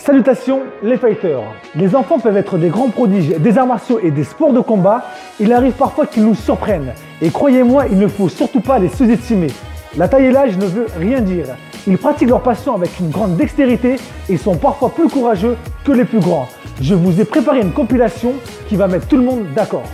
Salutations les fighters. Les enfants peuvent être des grands prodiges des arts martiaux et des sports de combat. Il arrive parfois qu'ils nous surprennent. Et croyez-moi, il ne faut surtout pas les sous-estimer. La taille et l'âge ne veut rien dire. Ils pratiquent leur passion avec une grande dextérité et sont parfois plus courageux que les plus grands. Je vous ai préparé une compilation qui va mettre tout le monde d'accord.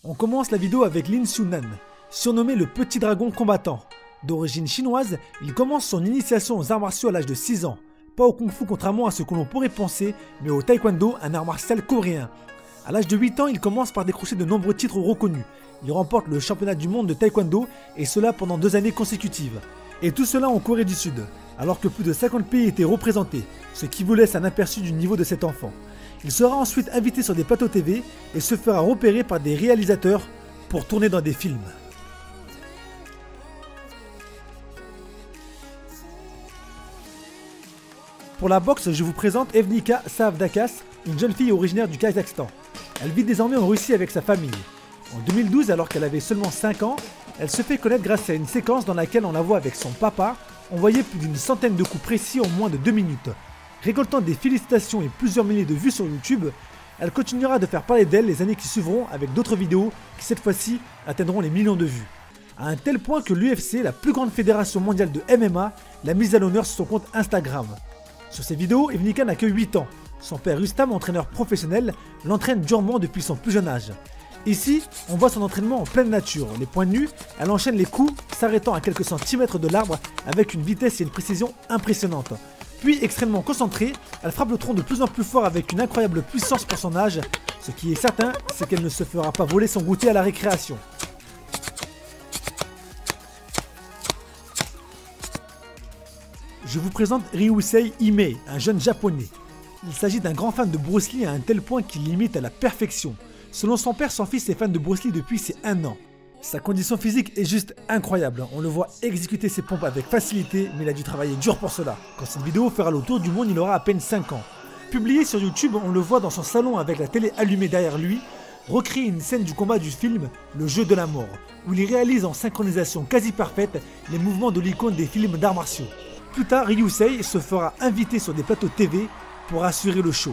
On commence la vidéo avec Lin Xunan, surnommé le petit dragon combattant. D'origine chinoise, il commence son initiation aux arts martiaux à l'âge de 6 ans. Pas au kung-fu contrairement à ce que l'on pourrait penser, mais au taekwondo, un art martial coréen. À l'âge de 8 ans, il commence par décrocher de nombreux titres reconnus. Il remporte le championnat du monde de taekwondo, et cela pendant 2 années consécutives. Et tout cela en Corée du Sud, alors que plus de 50 pays étaient représentés, ce qui vous laisse un aperçu du niveau de cet enfant. Il sera ensuite invité sur des plateaux TV et se fera repérer par des réalisateurs pour tourner dans des films. Pour la boxe, je vous présente Evnika Savdakas, une jeune fille originaire du Kazakhstan. Elle vit désormais en Russie avec sa famille. En 2012, alors qu'elle avait seulement 5 ans, elle se fait connaître grâce à une séquence dans laquelle on la voit avec son papa envoyer plus d'une centaine de coups précis en moins de 2 minutes. Récoltant des félicitations et plusieurs milliers de vues sur YouTube, elle continuera de faire parler d'elle les années qui suivront avec d'autres vidéos qui cette fois-ci atteindront les millions de vues. À un tel point que l'UFC, la plus grande fédération mondiale de MMA, l'a mise à l'honneur sur son compte Instagram. Sur ces vidéos, Evnika n'a que 8 ans. Son père Rustam, entraîneur professionnel, l'entraîne durement depuis son plus jeune âge. Ici, on voit son entraînement en pleine nature. Les poings nus, elle enchaîne les coups, s'arrêtant à quelques centimètres de l'arbre avec une vitesse et une précision impressionnantes. Puis, extrêmement concentrée, elle frappe le tronc de plus en plus fort avec une incroyable puissance pour son âge. Ce qui est certain, c'est qu'elle ne se fera pas voler son goûter à la récréation. Je vous présente Ryusei Ime, un jeune japonais. Il s'agit d'un grand fan de Bruce Lee à un tel point qu'il l'imite à la perfection. Selon son père, son fils est fan de Bruce Lee depuis ses 1 an. Sa condition physique est juste incroyable, on le voit exécuter ses pompes avec facilité, mais il a dû travailler dur pour cela. Quand cette vidéo fera le tour du monde, il aura à peine 5 ans. Publié sur YouTube, on le voit dans son salon avec la télé allumée derrière lui, recréer une scène du combat du film Le Jeu de la Mort, où il réalise en synchronisation quasi parfaite les mouvements de l'icône des films d'arts martiaux. Plus tard, Ryusei se fera inviter sur des plateaux TV pour assurer le show.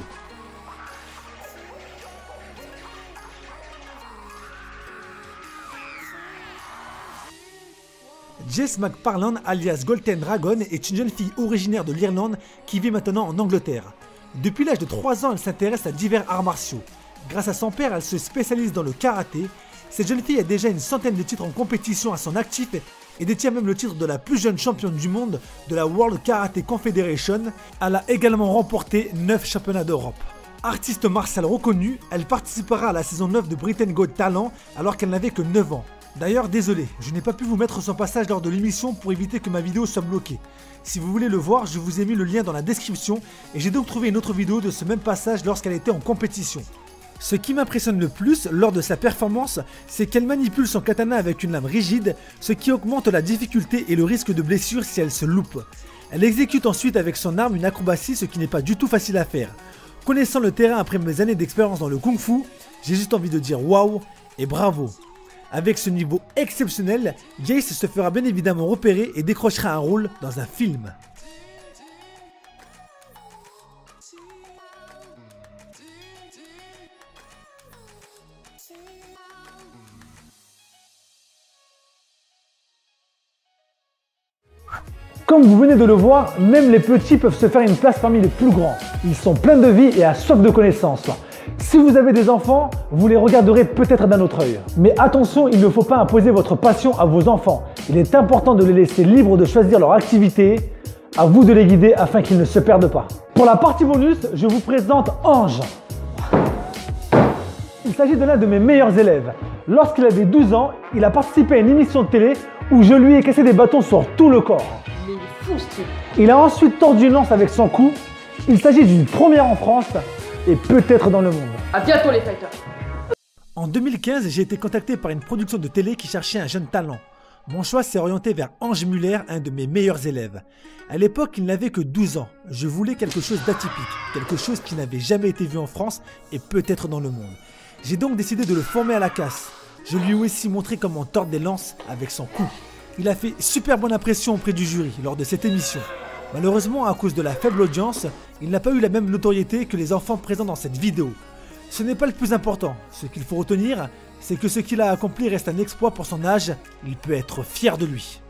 Jess McParland alias Golden Dragon est une jeune fille originaire de l'Irlande qui vit maintenant en Angleterre. Depuis l'âge de 3 ans, elle s'intéresse à divers arts martiaux. Grâce à son père, elle se spécialise dans le karaté. Cette jeune fille a déjà une centaine de titres en compétition à son actif et détient même le titre de la plus jeune championne du monde de la World Karate Confederation. Elle a également remporté 9 championnats d'Europe. Artiste martiale reconnue, elle participera à la saison 9 de Britain's Got Talent alors qu'elle n'avait que 9 ans. D'ailleurs, désolé, je n'ai pas pu vous mettre son passage lors de l'émission pour éviter que ma vidéo soit bloquée. Si vous voulez le voir, je vous ai mis le lien dans la description et j'ai donc trouvé une autre vidéo de ce même passage lorsqu'elle était en compétition. Ce qui m'impressionne le plus lors de sa performance, c'est qu'elle manipule son katana avec une lame rigide, ce qui augmente la difficulté et le risque de blessure si elle se loupe. Elle exécute ensuite avec son arme une acrobatie, ce qui n'est pas du tout facile à faire. Connaissant le terrain après mes années d'expérience dans le kung-fu, j'ai juste envie de dire waouh et bravo. Avec ce niveau exceptionnel, Jace se fera bien évidemment repérer et décrochera un rôle dans un film. Comme vous venez de le voir, même les petits peuvent se faire une place parmi les plus grands. Ils sont pleins de vie et à soif de connaissances. Si vous avez des enfants, vous les regarderez peut-être d'un autre œil. Mais attention, il ne faut pas imposer votre passion à vos enfants. Il est important de les laisser libres de choisir leur activité. À vous de les guider afin qu'ils ne se perdent pas. Pour la partie bonus, je vous présente Ange. Il s'agit de l'un de mes meilleurs élèves. Lorsqu'il avait 12 ans, il a participé à une émission de télé où je lui ai cassé des bâtons sur tout le corps. Mais il est fou ce type. Il a ensuite tordu une lance avec son cou. Il s'agit d'une première en France et peut-être dans le monde. À bientôt les fighters. En 2015, j'ai été contacté par une production de télé qui cherchait un jeune talent. Mon choix s'est orienté vers Ange Muller, un de mes meilleurs élèves. À l'époque, il n'avait que 12 ans. Je voulais quelque chose d'atypique, quelque chose qui n'avait jamais été vu en France et peut-être dans le monde. J'ai donc décidé de le former à la casse. Je lui ai aussi montré comment tordre des lances avec son cou. Il a fait super bonne impression auprès du jury lors de cette émission. Malheureusement, à cause de la faible audience, il n'a pas eu la même notoriété que les enfants présents dans cette vidéo. Ce n'est pas le plus important. Ce qu'il faut retenir, c'est que ce qu'il a accompli reste un exploit pour son âge. Il peut être fier de lui.